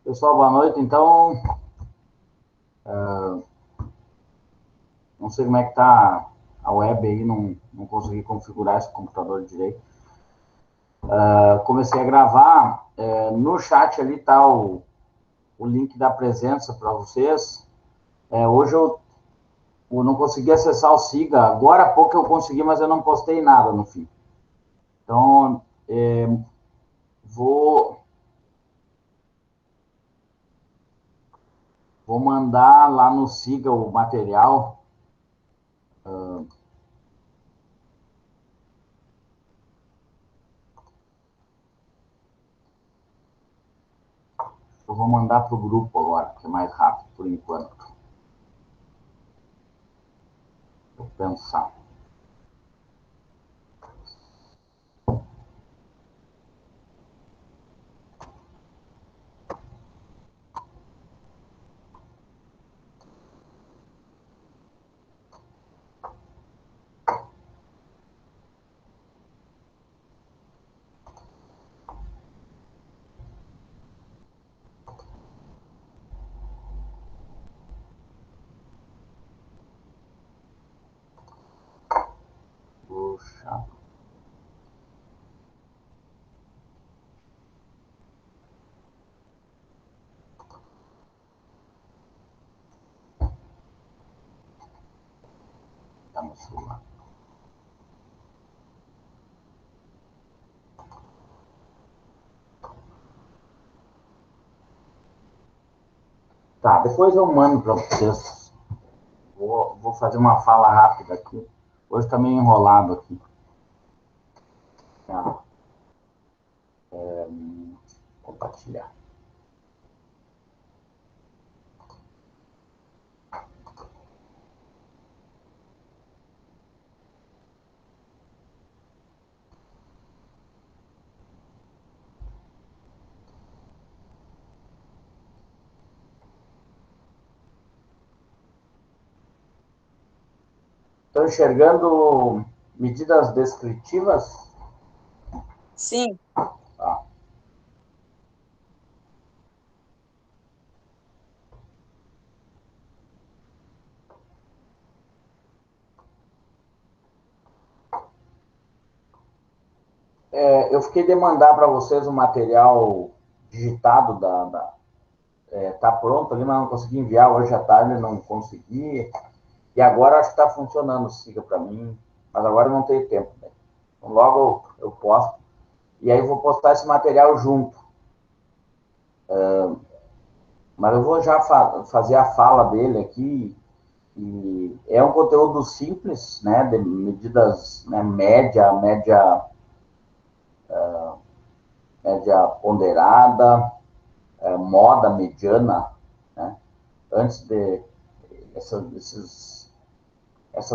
Pessoal, boa noite. Então, não sei como é que tá a web aí, não consegui configurar esse computador direito. Comecei a gravar, no chat ali tá o link da presença para vocês. Hoje eu não consegui acessar o SIGA, agora há pouco eu consegui, mas eu não postei nada no fim. Então, vou mandar lá no SIGA o material. Eu vou mandar para o grupo agora, que é mais rápido por enquanto. Vou pensar. Puxa. Tá no celular. Tá, depois eu mando para vocês. Vou fazer uma fala rápida aqui. Hoje está meio enrolado aqui. Tá. Compartilhar. Estão enxergando medidas descritivas? Sim. Tá. Eu fiquei de mandar para vocês o material digitado tá pronto ali, mas não consegui enviar hoje à tarde, não consegui. E agora acho que está funcionando, siga para mim, mas agora não tenho tempo. Né? Então, logo eu posto. E aí vou postar esse material junto. Mas eu vou já fazer a fala dele aqui. E é um conteúdo simples, né, de medidas, né, média ponderada, moda mediana, né, antes de essas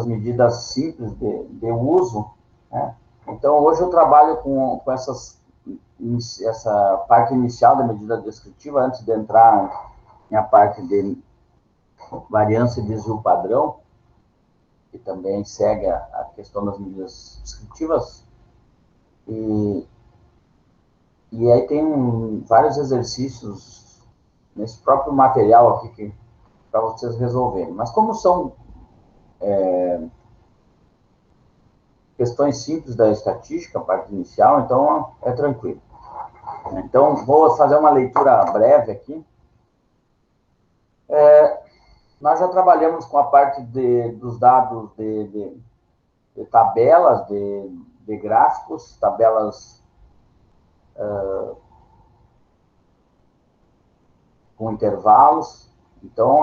medidas simples de uso, né. Então, hoje eu trabalho com essa parte inicial da medida descritiva, antes de entrar na parte de variância e desvio padrão, que também segue a questão das medidas descritivas. E aí tem vários exercícios nesse próprio material aqui para vocês resolverem. Mas como são questões simples da estatística, a parte inicial, então é tranquilo. Então, vou fazer uma leitura breve aqui. Nós já trabalhamos com a parte dos dados de tabelas, de gráficos, tabelas com intervalos. Então,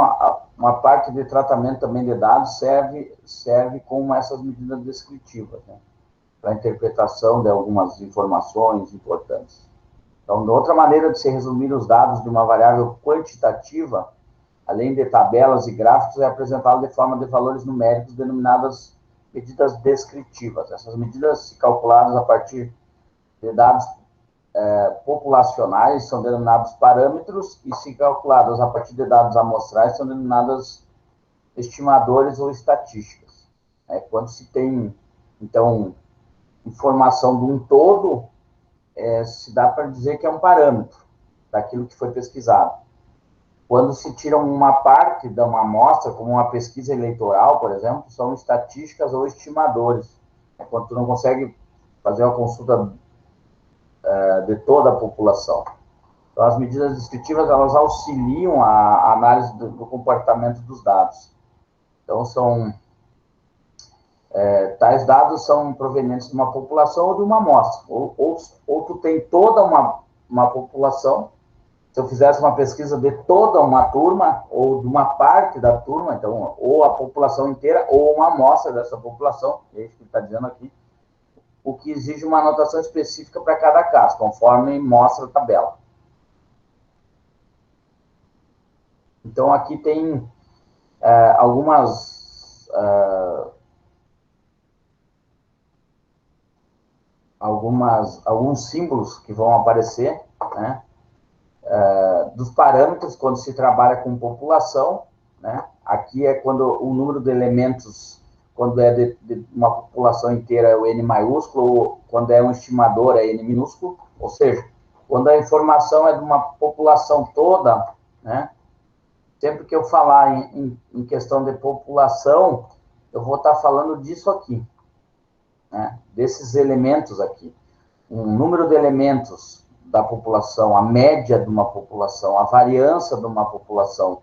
uma parte de tratamento também de dados serve como essas medidas descritivas, né, para a interpretação de algumas informações importantes. Então, outra maneira de se resumir os dados de uma variável quantitativa, além de tabelas e gráficos, é apresentá-la de forma de valores numéricos denominadas medidas descritivas. Essas medidas calculadas a partir de dados populacionais são denominados parâmetros e, se calculadas a partir de dados amostrais, são denominadas estimadores ou estatísticas. Quando se tem, então, informação de um todo, se dá para dizer que é um parâmetro. daquilo que foi pesquisado. Quando se tira uma parte de uma amostra, como uma pesquisa eleitoral, por exemplo, são estatísticas ou estimadores. É quando tu não consegue fazer uma consulta de toda a população. Então, as medidas descritivas, elas auxiliam a análise do comportamento dos dados. Então, tais dados são provenientes de uma população ou de uma amostra. Ou tu tem toda uma população. Se eu fizesse uma pesquisa de toda uma turma, ou de uma parte da turma, então, ou a população inteira, ou uma amostra dessa população, é isso que está dizendo aqui, o que exige uma anotação específica para cada caso, conforme mostra a tabela. Então, aqui tem alguns símbolos que vão aparecer, né, dos parâmetros quando se trabalha com população, né? Aqui é quando o número de elementos, quando é de uma população inteira, é o N maiúsculo, ou quando é um estimador, é N minúsculo, ou seja, quando a informação é de uma população toda, né? Sempre que eu falar em questão de população, eu vou estar falando disso aqui, né? Desses elementos aqui. Um número de elementos da população, a média de uma população, a variância de uma população,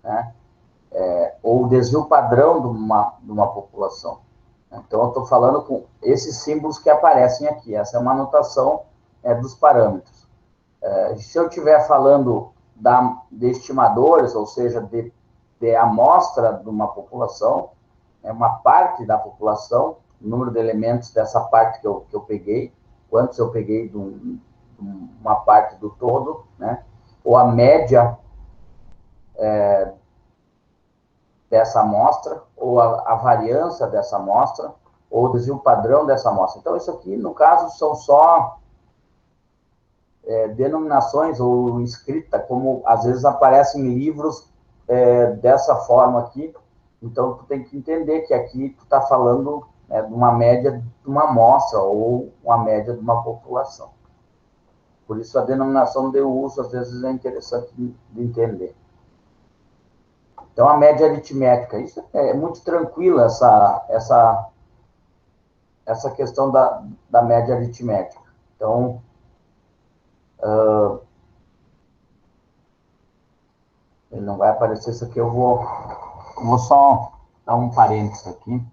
né? Ou o desvio padrão de uma população. Então, eu estou falando com esses símbolos que aparecem aqui. Essa é uma anotação dos parâmetros. Se eu estiver falando de estimadores, ou seja, de amostra de uma população, é uma parte da população, o número de elementos dessa parte que eu peguei, quantos eu peguei de uma parte do todo, né? Ou a média dessa amostra, ou a variância dessa amostra, ou o desvio padrão dessa amostra. Então, isso aqui, no caso, são só denominações ou escrita, como às vezes aparecem em livros dessa forma aqui. Então, tu tem que entender que aqui tu está falando de uma média de uma amostra ou uma média de uma população. Por isso, a denominação de uso, às vezes, é interessante de entender. Então, a média aritmética, isso é muito tranquila, essa questão da média aritmética. Então, ele não vai aparecer isso aqui, eu vou só dar um parênteses aqui.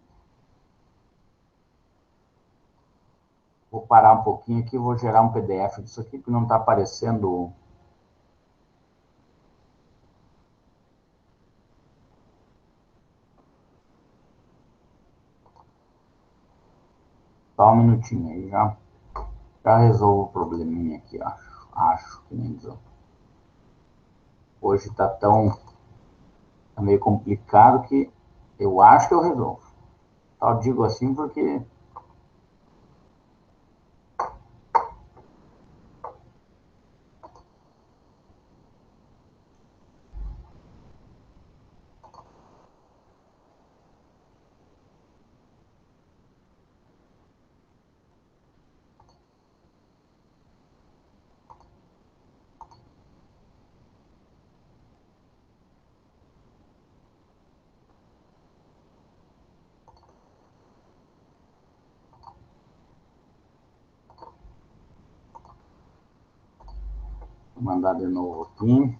Vou parar um pouquinho aqui, vou gerar um PDF disso aqui, que não está aparecendo. Só um minutinho aí, já resolvo o probleminha aqui, acho que nem dizer. Hoje está meio complicado que eu acho que eu resolvo. Só digo assim porque vou mandar de novo aqui.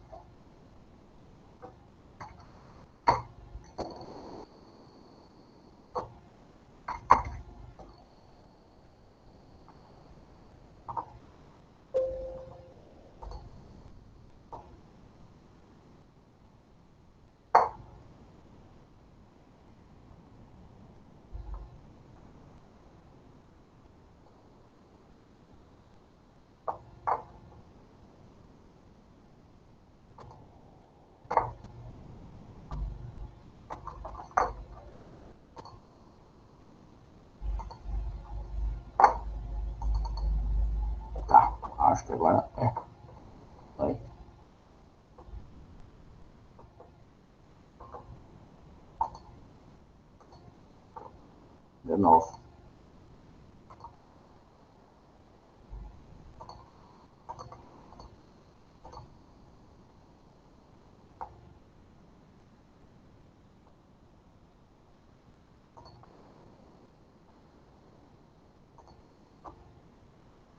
Tá, acho que agora é. Aí. De novo.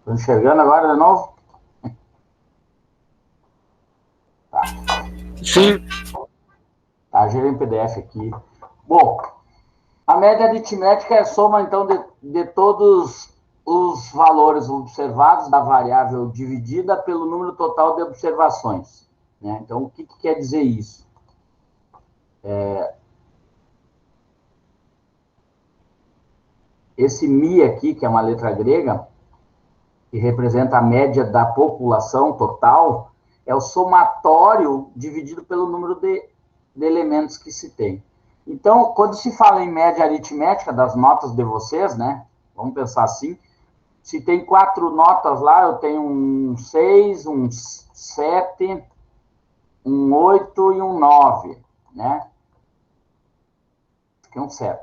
Estou enxergando agora de novo? Tá. Sim. Tá, gerei um PDF aqui. Bom, a média aritmética é a soma, então, de todos os valores observados da variável dividida pelo número total de observações. Né? Então, o que quer dizer isso? Esse mi aqui, que é uma letra grega, que representa a média da população total, é o somatório dividido pelo número de elementos que se tem. Então, quando se fala em média aritmética das notas de vocês, né? Vamos pensar assim, se tem 4 notas lá, eu tenho um 6, um 7, um 8 e um 9, né? Aqui um 7.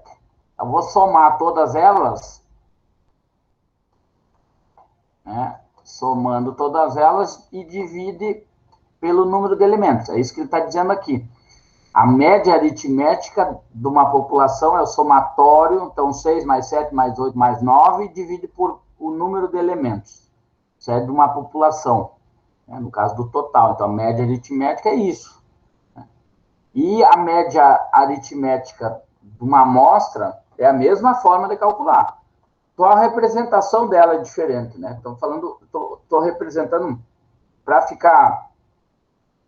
Eu vou somar todas elas, né? Somando todas elas e divide pelo número de elementos. É isso que ele está dizendo aqui. A média aritmética de uma população é o somatório, então 6 mais 7 mais 8 mais 9, divide por o número de elementos. Isso é de uma população, né? No caso do total. Então, a média aritmética é isso. E a média aritmética de uma amostra é a mesma forma de calcular. Só a representação dela é diferente, né? Estou representando para ficar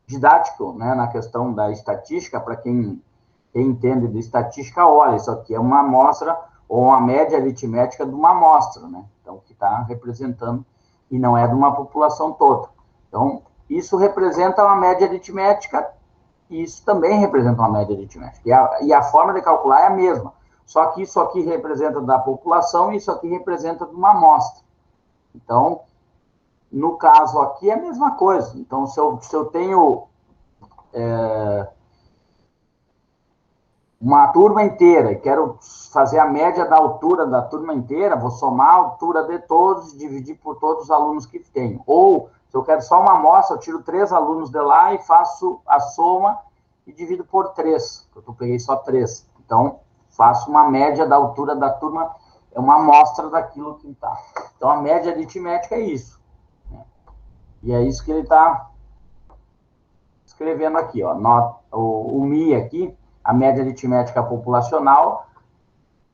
didático, né, na questão da estatística, para quem entende de estatística, olha, isso aqui é uma amostra ou uma média aritmética de uma amostra, né? Então, que está representando, e não é de uma população toda. Então, isso representa uma média aritmética, e isso também representa uma média aritmética. E a forma de calcular é a mesma. Só que isso aqui representa da população e isso aqui representa de uma amostra. Então, no caso aqui é a mesma coisa. Então, se eu tenho uma turma inteira e quero fazer a média da altura da turma inteira, vou somar a altura de todos e dividir por todos os alunos que tenho. Ou, se eu quero só uma amostra, eu tiro 3 alunos de lá e faço a soma e divido por 3. Eu peguei só 3. Então, faço uma média da altura da turma, é uma amostra daquilo que está. Então, a média aritmética é isso. Né? E é isso que ele está escrevendo aqui, ó, o Mi aqui, a média aritmética populacional,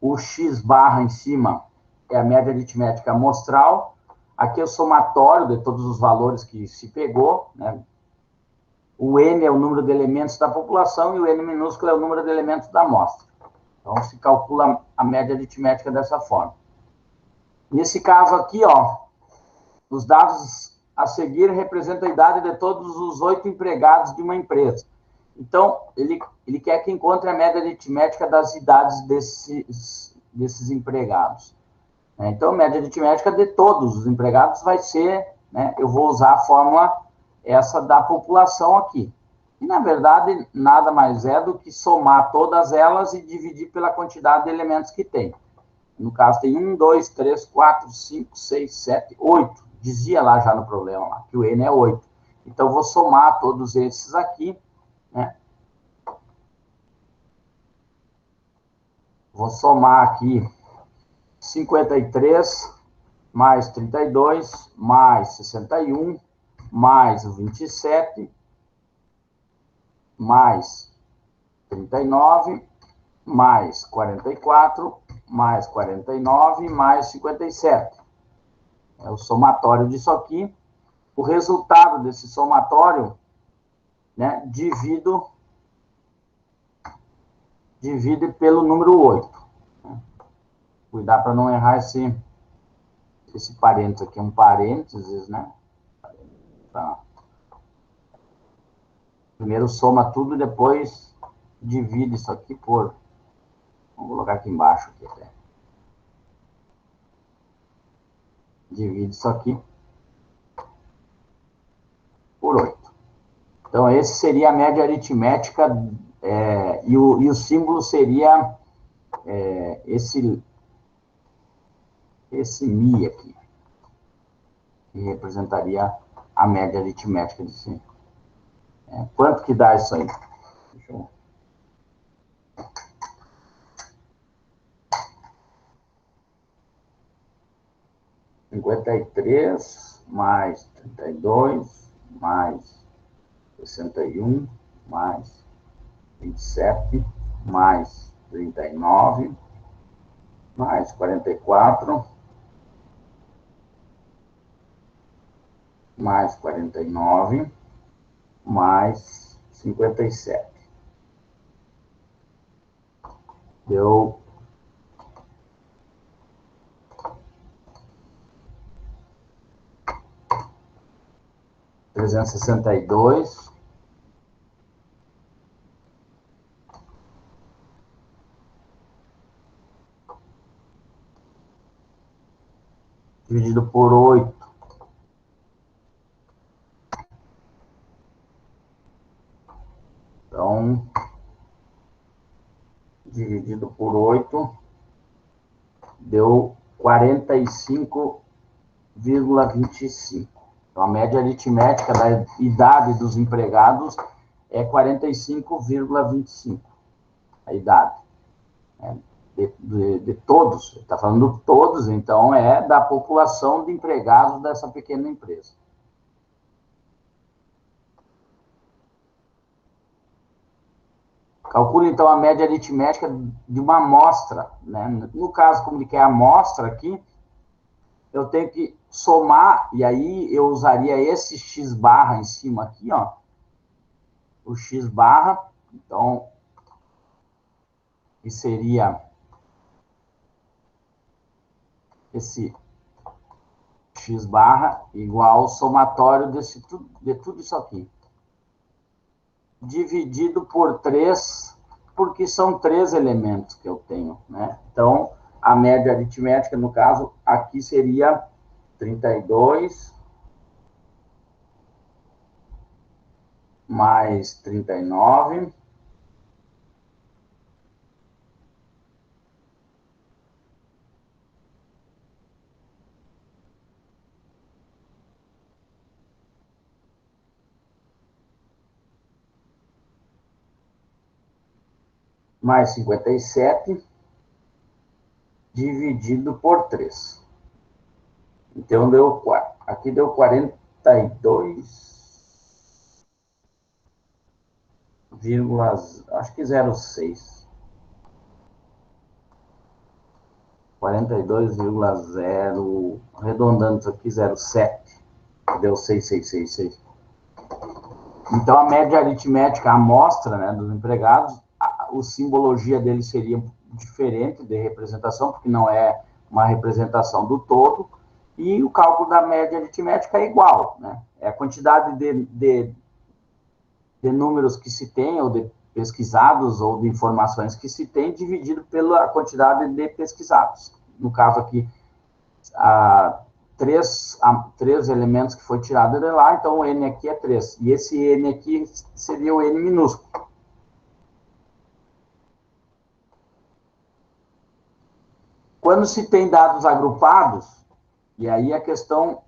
o X barra em cima é a média aritmética amostral, aqui é o somatório de todos os valores que se pegou, né? O N é o número de elementos da população e o N minúsculo é o número de elementos da amostra. Então, se calcula a média aritmética dessa forma. Nesse caso aqui, ó, os dados a seguir representam a idade de todos os 8 empregados de uma empresa. Então, ele quer que encontre a média aritmética das idades desses empregados. Então, a média aritmética de todos os empregados vai ser, né, eu vou usar a fórmula essa da população aqui. E, na verdade, nada mais é do que somar todas elas e dividir pela quantidade de elementos que tem. No caso, tem 1, 2, 3, 4, 5, 6, 7, 8. Dizia lá já no problema, lá, que o N é 8. Então, eu vou somar todos esses aqui, né? Vou somar aqui 53 mais 32 mais 61 mais 27 mais 39 mais 44 mais 49 mais 57. É o somatório disso aqui. O resultado desse somatório, né, divide pelo número 8. Né? Cuidar para não errar esse parênteses aqui, um parênteses, né? Tá. Primeiro soma tudo e depois divide isso aqui por... Vamos colocar aqui embaixo. Aqui até. Divide isso aqui por 8. Então, esse seria a média aritmética, e o símbolo seria esse Mi aqui, que representaria a média aritmética de 5. Quanto que dá isso aí? Deixa eu... 53 mais 32 mais 61 mais 27 mais 39 mais 44 mais 49 mais 57. Deu 362 dividido por 8 então dividido por 8 deu 45,25. Então, a média aritmética da idade dos empregados é 45,25. A idade. De todos. Está falando todos, então é da população de empregados dessa pequena empresa. Calcule, então, a média aritmética de uma amostra, né? No caso, como ele quer a amostra aqui, eu tenho que somar, e aí eu usaria esse x barra em cima aqui, ó. O x barra, então, que seria esse x barra igual ao somatório de tudo isso aqui. Dividido por 3, porque são 3 elementos que eu tenho, né? Então, a média aritmética, no caso, aqui seria 32 mais 39 mais 57 dividido por 3. Então, deu 4. Aqui deu 42, acho que 0,6. 42,0, arredondando isso aqui, 0,7. Deu 6,666. Então, a média aritmética, a amostra, né, dos empregados, a simbologia dele seria diferente de representação, porque não é uma representação do todo, e o cálculo da média aritmética é igual, né? É a quantidade de números que se tem, ou de pesquisados, ou de informações que se tem, dividido pela quantidade de pesquisados. No caso aqui, três elementos que foi tirado de lá, então o N aqui é 3. E esse N aqui seria o N minúsculo. Quando se tem dados agrupados, e aí a questão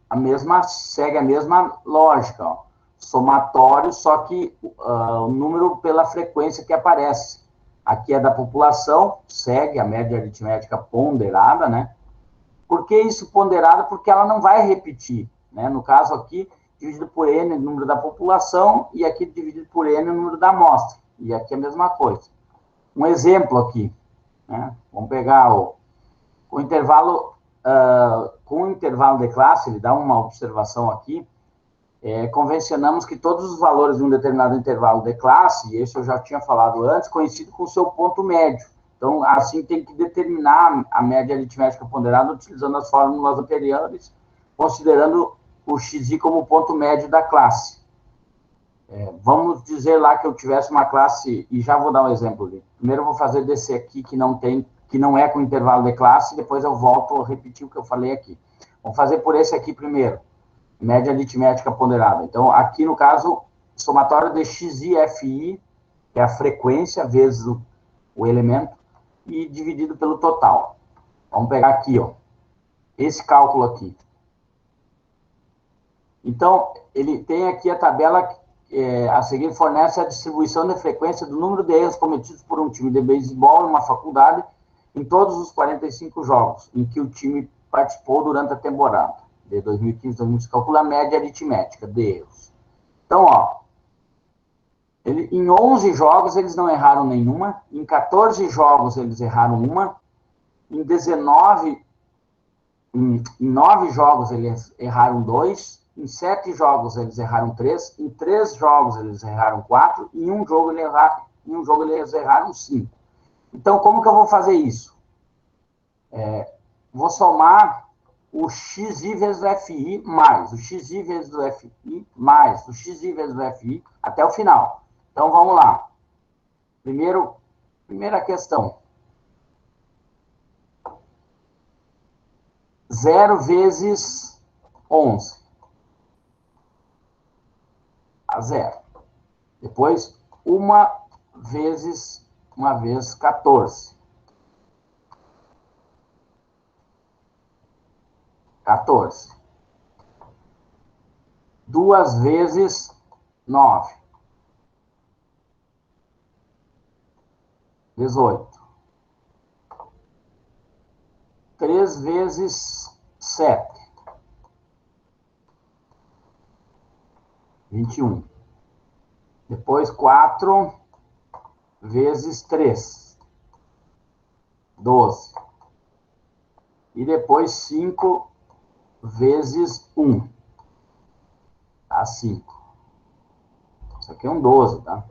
segue a mesma lógica, ó, somatório, só que o número pela frequência que aparece. Aqui é da população, segue a média aritmética ponderada, né? Por que isso ponderado? Porque ela não vai repetir, né? No caso aqui, dividido por N, o número da população, e aqui dividido por N, o número da amostra. E aqui é a mesma coisa. Um exemplo aqui, né? Vamos pegar o intervalo, com o intervalo de classe, ele dá uma observação aqui, convencionamos que todos os valores de um determinado intervalo de classe, e isso eu já tinha falado antes, coincide com o seu ponto médio. Então, assim, tem que determinar a média aritmética ponderada utilizando as fórmulas anteriores, considerando o xi como ponto médio da classe. Vamos dizer lá que eu tivesse uma classe, e já vou dar um exemplo ali. Primeiro eu vou fazer desse aqui que não é com intervalo de classe, depois eu volto a repetir o que eu falei aqui. Vamos fazer por esse aqui primeiro, média aritmética ponderada. Então, aqui no caso, somatório de xi, fi, que é a frequência vezes o elemento, e dividido pelo total. Vamos pegar aqui, ó, esse cálculo aqui. Então, ele tem aqui a tabela a seguir, fornece a distribuição de frequência do número de erros cometidos por um time de beisebol em uma faculdade em todos os 45 jogos em que o time participou durante a temporada de 2015, 2016. Calcula a média aritmética de erros. Então, ó, em 11 jogos eles não erraram nenhuma, em 14 jogos eles erraram uma, em 9 jogos eles erraram 2, em 7 jogos eles erraram 3, em 3 jogos eles erraram 4, e em um jogo eles erraram 5. Então, como que eu vou fazer isso? Vou somar o xi vezes o fi mais o xi vezes o fi mais o xi vezes o fi até o final. Então, vamos lá. Primeira questão. 0 vezes 11. A 0. Depois, 1 vez 14. 14. 2 vezes 9. 18. 3 vezes 7. 21. Depois, 4 vezes 3. 12. E depois, 5 vezes 1. Dá 5. Isso aqui é um 12, tá?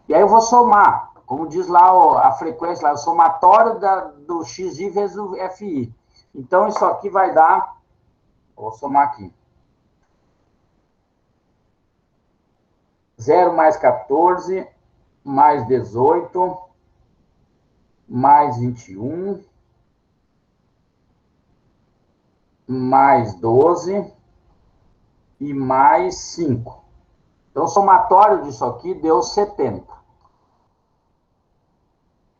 E aí eu vou somar. Como diz lá a frequência, lá, o somatório do xi vezes o fi. Então, isso aqui vai dar... Vou somar aqui. 0 mais 14, mais 18, mais 21, mais 12 e mais 5. Então, o somatório disso aqui deu 70.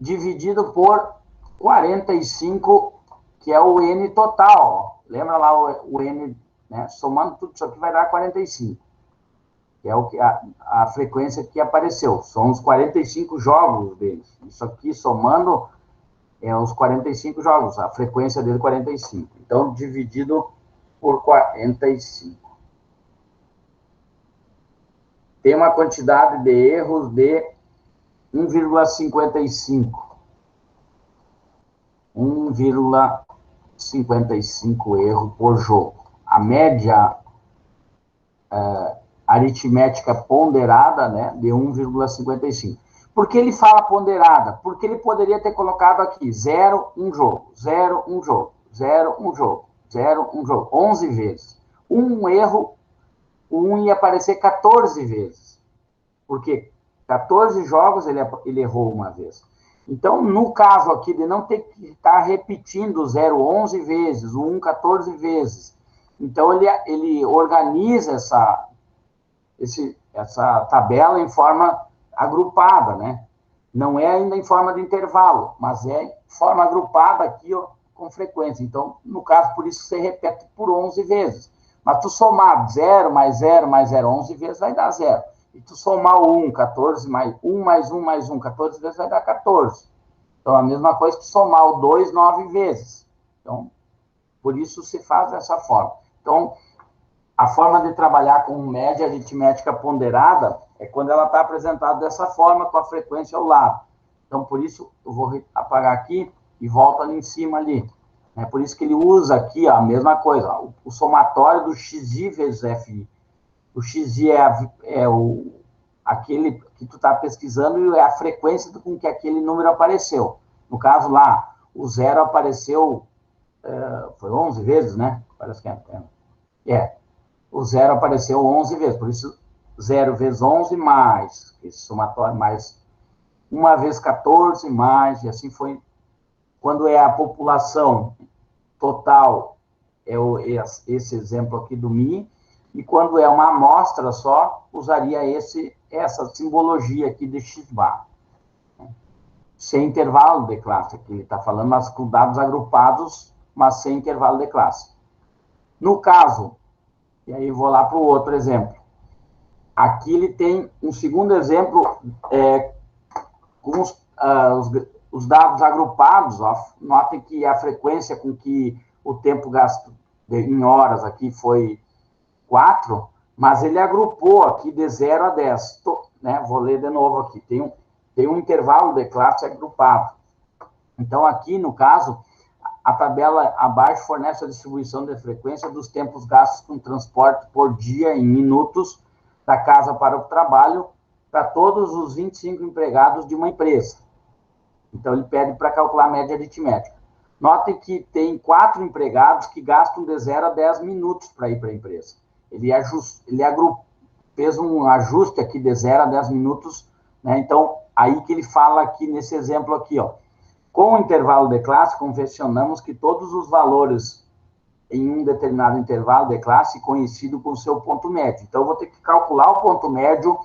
Dividido por 45, que é o N total. Lembra lá o N, né? Somando tudo isso aqui vai dar 45. Que é a frequência que apareceu. São os 45 jogos deles. Isso aqui, somando, é os 45 jogos. A frequência dele é 45. Então, dividido por 45. Tem uma quantidade de erros de 1,55. 1,55 erro por jogo. A média aritmética ponderada, né, de 1,55. Por que ele fala ponderada? Porque ele poderia ter colocado aqui 0, 1 jogo, 0, 1 jogo, 0, 1 jogo, 0, 1 jogo, 11 vezes. Um erro, o 1 ia aparecer 14 vezes. Porque 14 jogos ele errou uma vez. Então, no caso aqui de não ter que estar repetindo o 0 11 vezes, o 1 14 vezes, então ele organiza essa tabela em forma agrupada, né? Não é ainda em forma de intervalo, mas é em forma agrupada aqui, ó, com frequência. Então, no caso, por isso você repete por 11 vezes. Mas tu somar 0 mais 0 mais 0, 11 vezes vai dar 0. E tu somar o 1, 14, mais 1 mais 1 mais 1, 14 vezes vai dar 14. Então, a mesma coisa que somar o 2, 9 vezes. Então, por isso se faz dessa forma. Então, a forma de trabalhar com média aritmética ponderada é quando ela está apresentada dessa forma, com a frequência ao lado. Então, por isso, eu vou apagar aqui e volto ali em cima ali. É por isso que ele usa aqui ó, a mesma coisa, ó, o somatório do xi vezes fi. O xi é aquele que tu está pesquisando e é a frequência com que aquele número apareceu. No caso lá, o 0 apareceu, foi 11 vezes, né? Parece que o 0 apareceu 11 vezes, por isso 0 vezes 11 mais, esse somatório mais 1 vezes 14 mais, e assim foi. Quando é a população total, é esse exemplo aqui do Mi, e quando é uma amostra só, usaria essa simbologia aqui de x-bar. Sem intervalo de classe, aqui ele está falando, mas com dados agrupados, mas sem intervalo de classe. No caso, e aí vou lá para o outro exemplo. Aqui ele tem um segundo exemplo com os dados agrupados. Ó. Notem que a frequência com que o tempo gasto em horas aqui foi 4, mas ele agrupou aqui de 0 a 10. Né? Vou ler de novo aqui. Tem um intervalo de classe agrupado. Então, aqui, no caso, a tabela abaixo fornece a distribuição de frequência dos tempos gastos com transporte por dia em minutos da casa para o trabalho para todos os 25 empregados de uma empresa. Então, ele pede para calcular a média aritmética. Notem que tem 4 empregados que gastam de 0 a 10 minutos para ir para a empresa. Ele fez um ajuste aqui de 0 a 10 minutos, né? Então, aí que ele fala aqui nesse exemplo aqui, ó. Com o intervalo de classe, convencionamos que todos os valores em um determinado intervalo de classe conhecido com seu ponto médio. Então, eu vou ter que calcular o ponto médio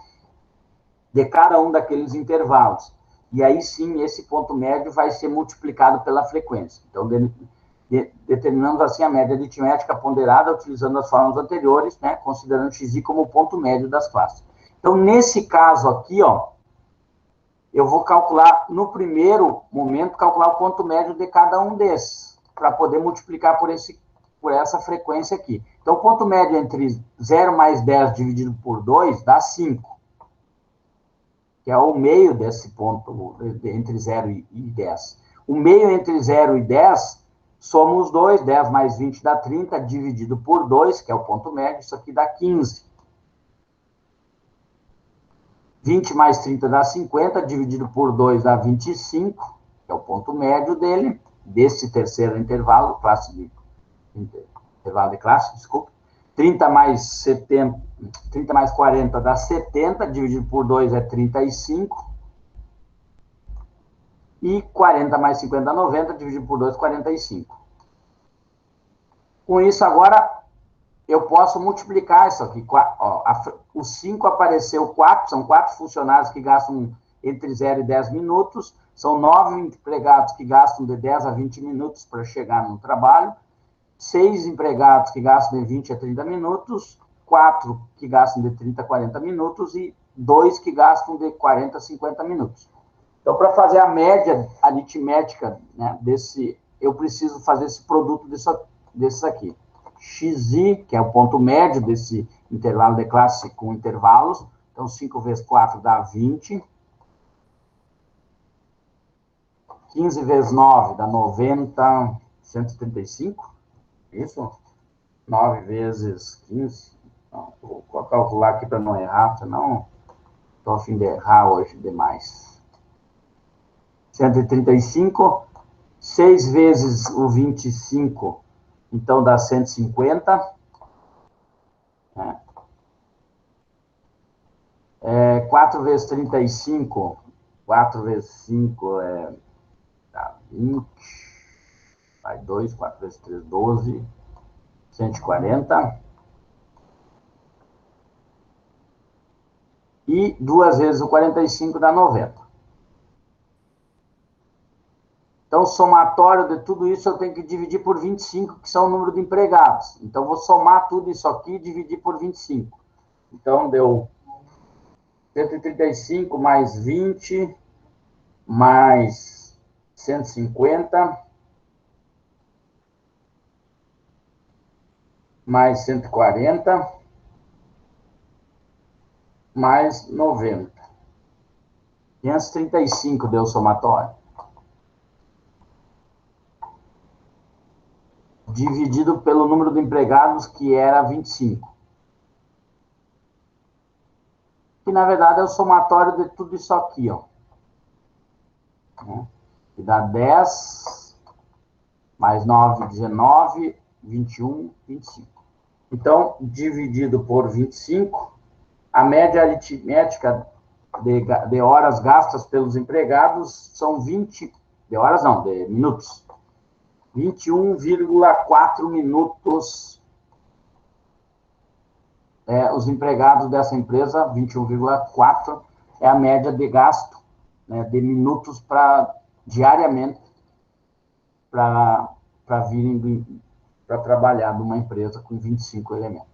de cada um daqueles intervalos. E aí, sim, esse ponto médio vai ser multiplicado pela frequência. Então, determinamos assim a média aritmética ponderada utilizando as formas anteriores, né, considerando xi como o ponto médio das classes. Então, nesse caso aqui, ó, eu vou calcular, no primeiro momento, calcular o ponto médio de cada um desses, para poder multiplicar por essa frequência aqui. Então, o ponto médio entre 0 mais 10 dividido por 2 dá 5, que é o meio desse ponto, entre 0 e 10. O meio entre 0 e 10, somos 2, 10 mais 20 dá 30, dividido por 2, que é o ponto médio, isso aqui dá 15. 20 mais 30 dá 50, dividido por 2 dá 25, que é o ponto médio dele, desse terceiro intervalo, intervalo de classe, desculpa. 30 mais 40 dá 70, dividido por 2 é 35. E 40 mais 50 dá 90, dividido por 2, 45. Com isso, agora, eu posso multiplicar isso aqui. Ó, o 5 apareceu 4, são 4 funcionários que gastam entre 0 e 10 minutos, são 9 empregados que gastam de 10 a 20 minutos para chegar no trabalho, 6 empregados que gastam de 20 a 30 minutos, 4 que gastam de 30 a 40 minutos e 2 que gastam de 40 a 50 minutos. Então, para fazer a média aritmética, né, eu preciso fazer esse produto desses aqui. Xi, que é o ponto médio desse intervalo de classe com intervalos. Então, 5 vezes 4 dá 20. 15 vezes 9 dá 90, 135. Isso? 9 vezes 15. Não, vou calcular aqui para não errar, senão estou a fim de errar hoje demais. 135. 6 vezes o 25, então dá 150. 4 vezes 35, 4 vezes 5 dá 20. Vai 2, 4 vezes 3, 12. 140. E 2 vezes o 45 dá 90. Então, o somatório de tudo isso eu tenho que dividir por 25, que são o número de empregados. Então, vou somar tudo isso aqui e dividir por 25. Então, deu 135 mais 20, mais 150, mais 140, mais 90. 535 deu o somatório. Dividido pelo número de empregados, que era 25. Que, na verdade, é o somatório de tudo isso aqui, ó. Que dá 10, mais 9, 19, 21, 25. Então, dividido por 25, a média aritmética de horas gastas pelos empregados são 20... De horas não, de minutos. 21,4 minutos. Os empregados dessa empresa, 21,4 é a média de gasto, né, de minutos diariamente para virem para trabalhar numa empresa com 25 elementos.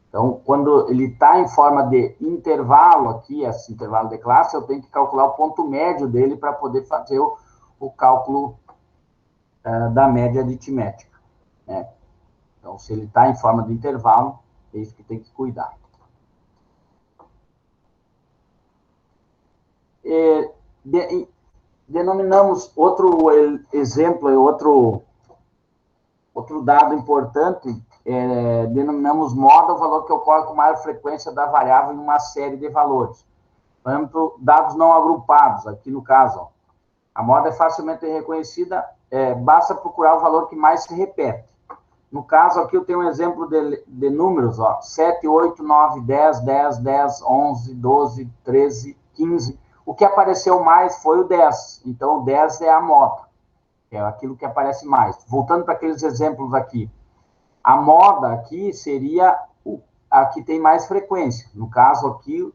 Então, quando ele está em forma de intervalo aqui, esse intervalo de classe, eu tenho que calcular o ponto médio dele para poder fazer o cálculo da média aritmética. né? Então, se ele está em forma de intervalo, é isso que tem que cuidar. Denominamos outro exemplo, outro dado importante, denominamos moda o valor que ocorre com maior frequência da variável em uma série de valores. Por exemplo, dados não agrupados, aqui no caso, ó, a moda é facilmente reconhecida, basta procurar o valor que mais se repete. No caso aqui eu tenho um exemplo de números, ó, 7, 8, 9, 10, 10, 10, 11, 12, 13, 15. O que apareceu mais foi o 10, então o 10 é a moda, é aquilo que aparece mais. Voltando para aqueles exemplos aqui, a moda aqui seria a que tem mais frequência. No caso aqui,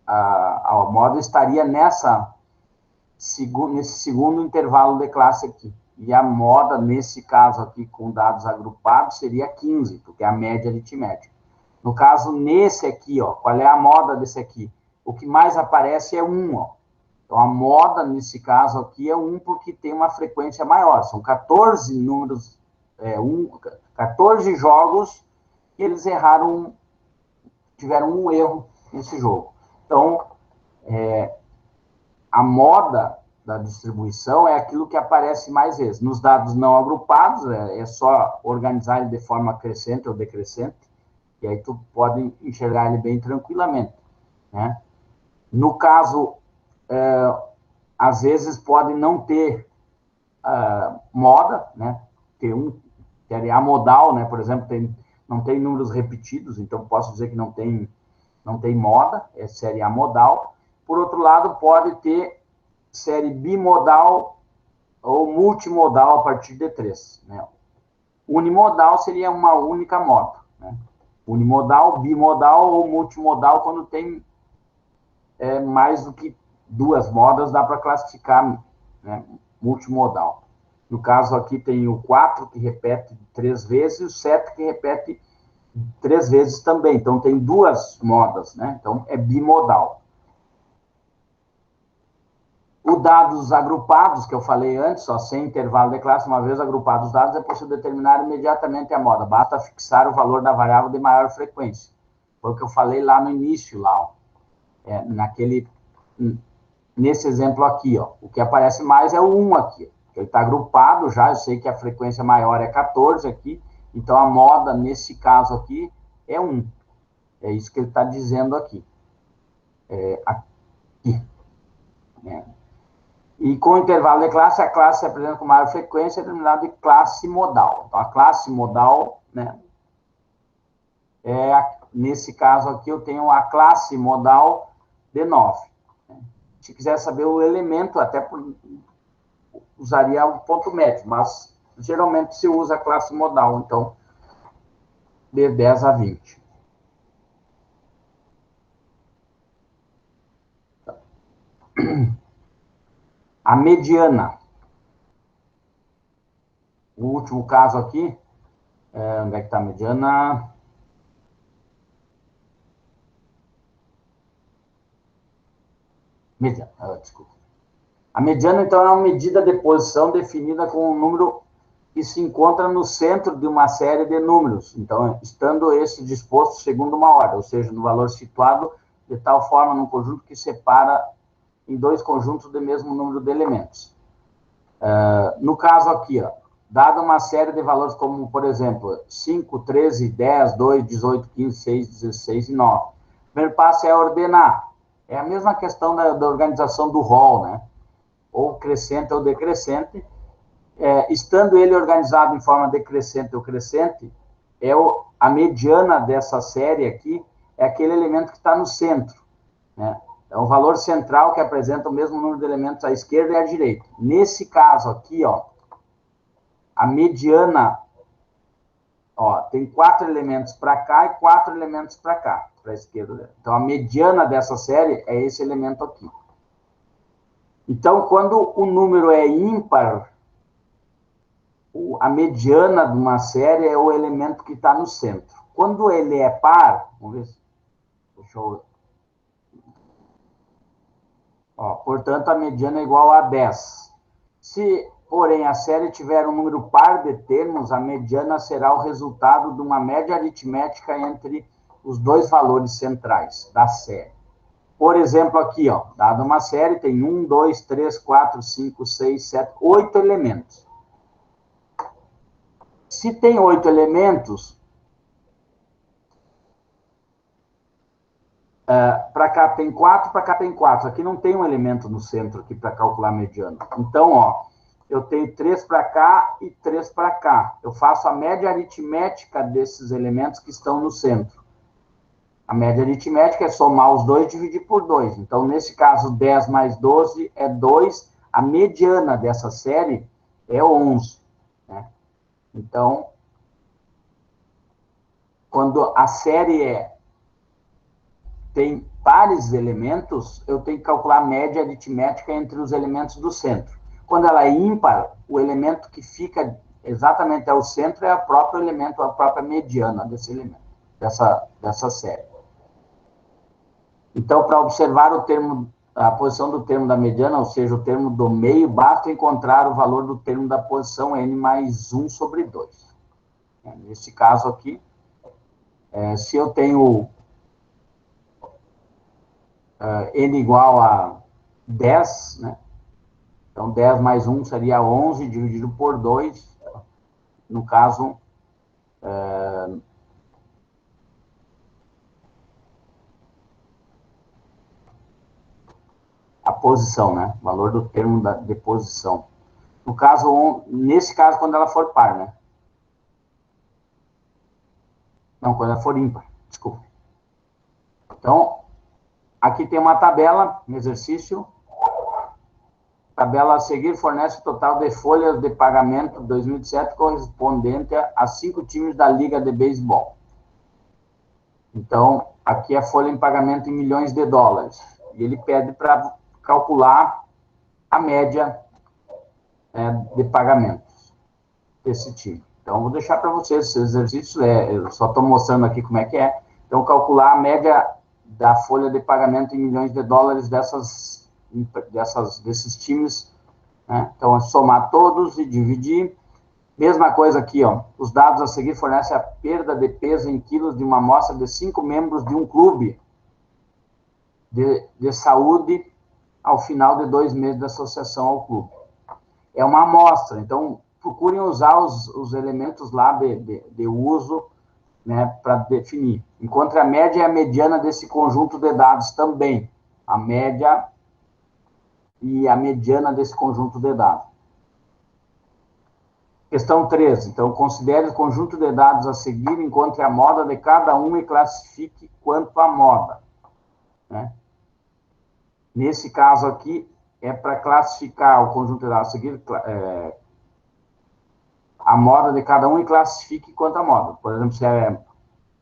a moda estaria nesse segundo intervalo de classe aqui. E a moda, nesse caso aqui, com dados agrupados, seria 15, porque é a média aritmética. No caso, nesse aqui, ó, qual é a moda desse aqui? O que mais aparece é 1, ó. Então, a moda, nesse caso aqui, é 1 porque tem uma frequência maior. São 14 números, 14 jogos que eles erraram, tiveram um erro nesse jogo. Então, a moda da distribuição é aquilo que aparece mais vezes. Nos dados não agrupados, é só organizar ele de forma crescente ou decrescente, e aí tu pode enxergar ele bem tranquilamente, né? No caso, às vezes pode não ter moda, né? Ter amodal, né? Por exemplo, não tem números repetidos, então posso dizer que não tem moda, é série amodal. Por outro lado, pode ter série bimodal ou multimodal a partir de 3. Né? Unimodal seria uma única moda. Né? Unimodal, bimodal ou multimodal, quando tem mais do que 2 modas, dá para classificar, né? Multimodal. No caso aqui tem o 4, que repete 3 vezes, e o 7, que repete 3 vezes também. Então, tem 2 modas, né? Então, é bimodal. Os dados agrupados, que eu falei antes, só sem intervalo de classe, uma vez agrupados os dados, é possível determinar imediatamente a moda. Basta fixar o valor da variável de maior frequência. Foi o que eu falei lá no início, lá, ó. Nesse exemplo aqui, ó. O que aparece mais é o 1 aqui. Ele está agrupado já, eu sei que a frequência maior é 14 aqui, então a moda, nesse caso aqui, é 1. É isso que ele está dizendo aqui. Aqui. E com o intervalo de classe, a classe se apresenta com maior frequência, denominada de classe modal. Então, a classe modal, né, nesse caso aqui, eu tenho a classe modal de 9. Se quiser saber o elemento, até usaria o ponto médio, mas geralmente se usa a classe modal, então, de 10 a 20. A mediana. O último caso aqui, onde é que está a mediana? Desculpa. A mediana, então, é uma medida de posição definida com um número que se encontra no centro de uma série de números. Então, estando esse disposto segundo uma ordem, ou seja, no valor situado de tal forma num conjunto que separa em 2 conjuntos do mesmo número de elementos. No caso aqui, ó, dada uma série de valores como, por exemplo, 5, 13, 10, 2, 18, 15, 6, 16 e 9. O primeiro passo é ordenar. É a mesma questão da organização do rol, né? Ou crescente ou decrescente. Estando ele organizado em forma decrescente ou crescente, a mediana dessa série aqui é aquele elemento que está no centro, né? É um valor central que apresenta o mesmo número de elementos à esquerda e à direita. Nesse caso aqui, ó, a mediana, ó, tem 4 elementos para cá e 4 elementos para cá, para a esquerda. Então, a mediana dessa série é esse elemento aqui. Então, quando o número é ímpar, a mediana de uma série é o elemento que está no centro. Quando ele é par, vamos ver se... Deixa eu... Ó, portanto, a mediana é igual a 10. Se porém a série tiver um número par de termos, a mediana será o resultado de uma média aritmética entre os dois valores centrais da série. Por exemplo, aqui, ó, dada uma série, tem 1, 2, 3, 4, 5, 6, 7, 8 elementos. Se tem 8 elementos, para cá tem 4, para cá tem 4. Aqui não tem um elemento no centro aqui para calcular a mediana. Então, ó, eu tenho 3 para cá e 3 para cá. Eu faço a média aritmética desses elementos que estão no centro. A média aritmética é somar os dois e dividir por 2. Então, nesse caso, 10 mais 12 é 2. A mediana dessa série é 11. Né? Então, quando a série tem pares de elementos, eu tenho que calcular a média aritmética entre os elementos do centro. Quando ela é ímpar, o elemento que fica exatamente ao centro é o próprio elemento, a própria mediana desse elemento, dessa série. Então, para observar o termo, a posição do termo da mediana, ou seja, o termo do meio, basta encontrar o valor do termo da posição n mais 1 sobre 2. Nesse caso aqui, se eu tenho n igual a 10, né? Então, 10 mais 1 seria 11 dividido por 2. No caso, a posição, né? O valor do termo de posição. No caso, nesse caso, quando ela for par, né? Não, quando ela for ímpar, desculpa. Então, aqui tem uma tabela, um exercício. A tabela a seguir fornece o total de folhas de pagamento de 2007 correspondente a 5 times da Liga de Beisebol. Então, aqui é a folha em pagamento em milhões de dólares. E ele pede para calcular a média de pagamentos desse time. Então, vou deixar para vocês esse exercício, eu só estou mostrando aqui como é que é. Então, calcular a média da folha de pagamento em milhões de dólares desses times, né? Então, é somar todos e dividir. Mesma coisa aqui, ó. Os dados a seguir fornecem a perda de peso em quilos de uma amostra de 5 membros de um clube de saúde ao final de 2 meses de associação ao clube. É uma amostra, então procurem usar os elementos lá de uso, né, para definir. Encontre a média e a mediana desse conjunto de dados também. A média e a mediana desse conjunto de dados. Questão 13. Então, considere o conjunto de dados a seguir, encontre a moda de cada um e classifique quanto à moda. Né? Nesse caso aqui, é para classificar o conjunto de dados a seguir, a moda de cada um e classifique quanto à moda. Por exemplo, se é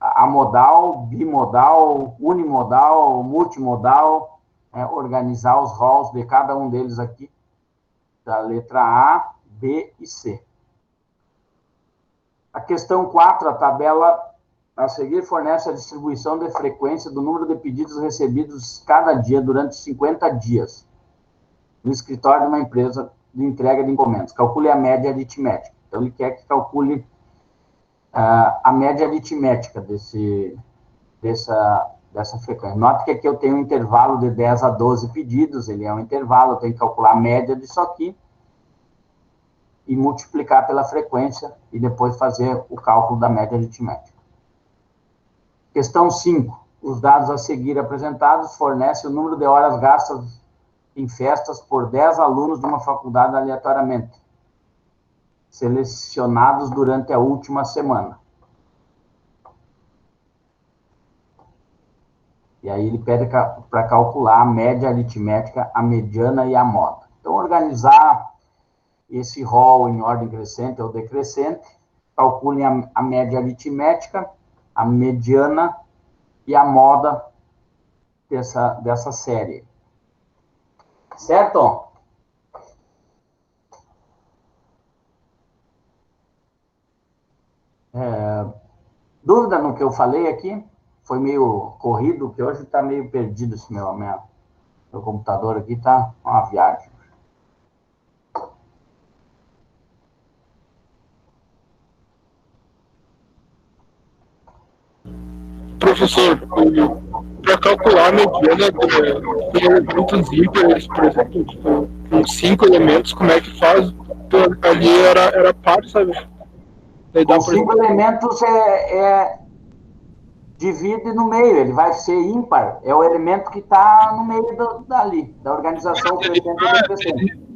amodal, bimodal, unimodal, multimodal, organizar os roles de cada um deles aqui, da letra A, B e C. A questão 4, a tabela a seguir fornece a distribuição de frequência do número de pedidos recebidos cada dia durante 50 dias no escritório de uma empresa de entrega de encomendas. Calcule a média aritmética. Então, ele quer que calcule a média aritmética dessa frequência. Note que aqui eu tenho um intervalo de 10 a 12 pedidos, ele é um intervalo, eu tenho que calcular a média disso aqui e multiplicar pela frequência e depois fazer o cálculo da média aritmética. Questão 5. Os dados a seguir apresentados fornecem o número de horas gastas em festas por 10 alunos de uma faculdade aleatoriamente, selecionados durante a última semana. E aí ele pede para calcular a média aritmética, a mediana e a moda. Então, organizar esse rol em ordem crescente ou decrescente, calculem a média aritmética, a mediana e a moda dessa série. Certo? Dúvida no que eu falei aqui? Foi meio corrido, que hoje está meio perdido esse meu computador aqui, está uma viagem. professor, para calcular a mediana de elementos ímpares, por exemplo, tipo, com 5 elementos, como é que faz? Ali era par, sabe? Daí dá Com 5 elementos divide no meio, ele vai ser ímpar, é o elemento que está no meio dali, da organização crescente ou decrescente.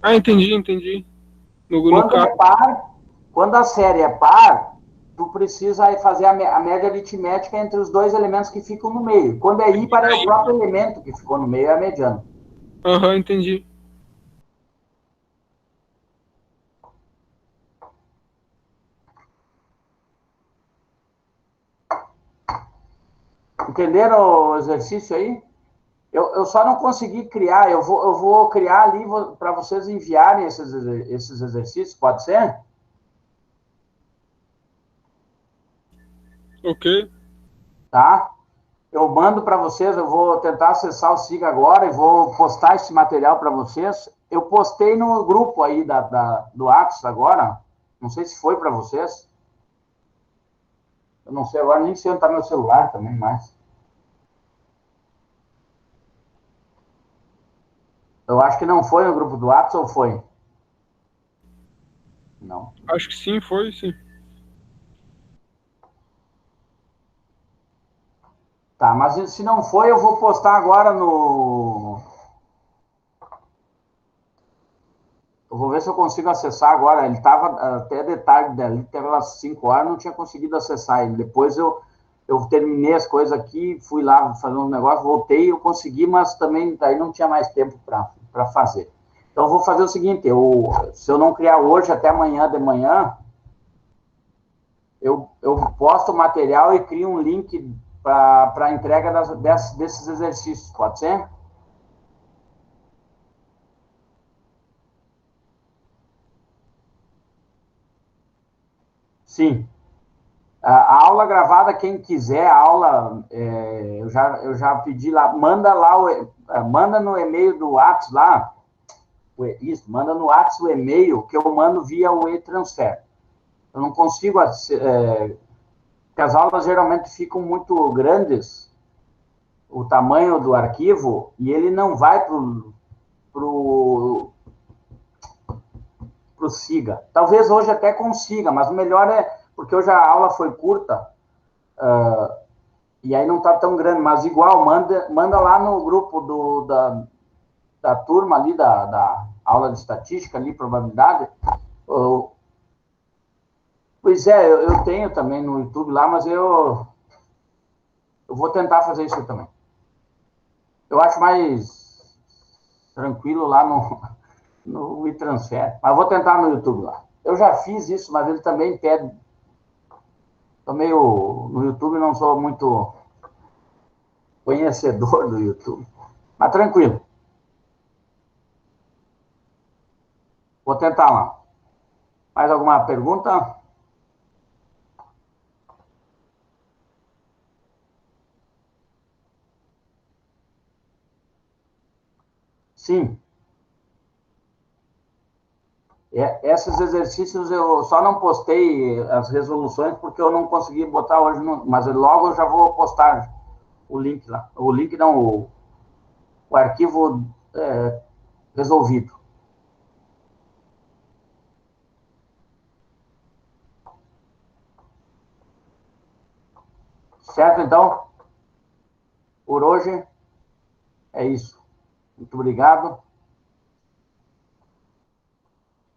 Entendi. No Quando caso. é par, quando a série é par, tu precisa fazer a média aritmética entre os dois elementos que ficam no meio. Quando é ímpar, é o próprio elemento que ficou no meio, é a mediana. Aham, entendi. Entenderam o exercício aí? Eu só não consegui criar, eu vou criar ali para vocês enviarem esses exercícios, pode ser? Ok. Tá? Eu mando para vocês, eu vou tentar acessar o SIGA agora e vou postar esse material para vocês. Eu postei no grupo aí do Atos agora, não sei se foi para vocês. Eu não sei agora, nem sei onde está meu celular também, mas... Eu acho que não foi no grupo do Atos, ou foi? Não. Acho que sim, foi sim. Tá, mas se não foi, eu vou postar agora no... Eu vou ver se eu consigo acessar agora. Ele estava até de tarde ali, pelas 5 horas, não tinha conseguido acessar ele. Depois eu terminei as coisas aqui, fui lá fazer um negócio, voltei, eu consegui, mas também daí não tinha mais tempo para fazer. Então, eu vou fazer o seguinte, se eu não criar hoje, até amanhã de manhã, eu posto o material e crio um link para a entrega desses exercícios, pode ser? Sim. A aula gravada, quem quiser, a aula, eu já pedi lá, manda no e-mail do Whats lá, isso, manda no Whats o e-mail que eu mando via o e-transfer. Eu não consigo, porque as aulas geralmente ficam muito grandes, o tamanho do arquivo, e ele não vai pro SIGA. Talvez hoje até consiga, mas o melhor é, porque hoje a aula foi curta, e aí não está tão grande, mas igual, manda lá no grupo da turma ali, da aula de estatística ali, probabilidade. Pois é, eu tenho também no YouTube lá, mas eu vou tentar fazer isso também. Eu acho mais tranquilo lá no e-transfer, mas vou tentar no YouTube lá. Eu já fiz isso, mas ele também pede. Também no YouTube não sou muito conhecedor do YouTube, mas tranquilo. Vou tentar lá. Mais alguma pergunta? Sim. Esses exercícios eu só não postei as resoluções porque eu não consegui botar hoje, mas logo eu já vou postar o link lá. O link não, o arquivo resolvido. Certo, então? Por hoje é isso. Muito obrigado.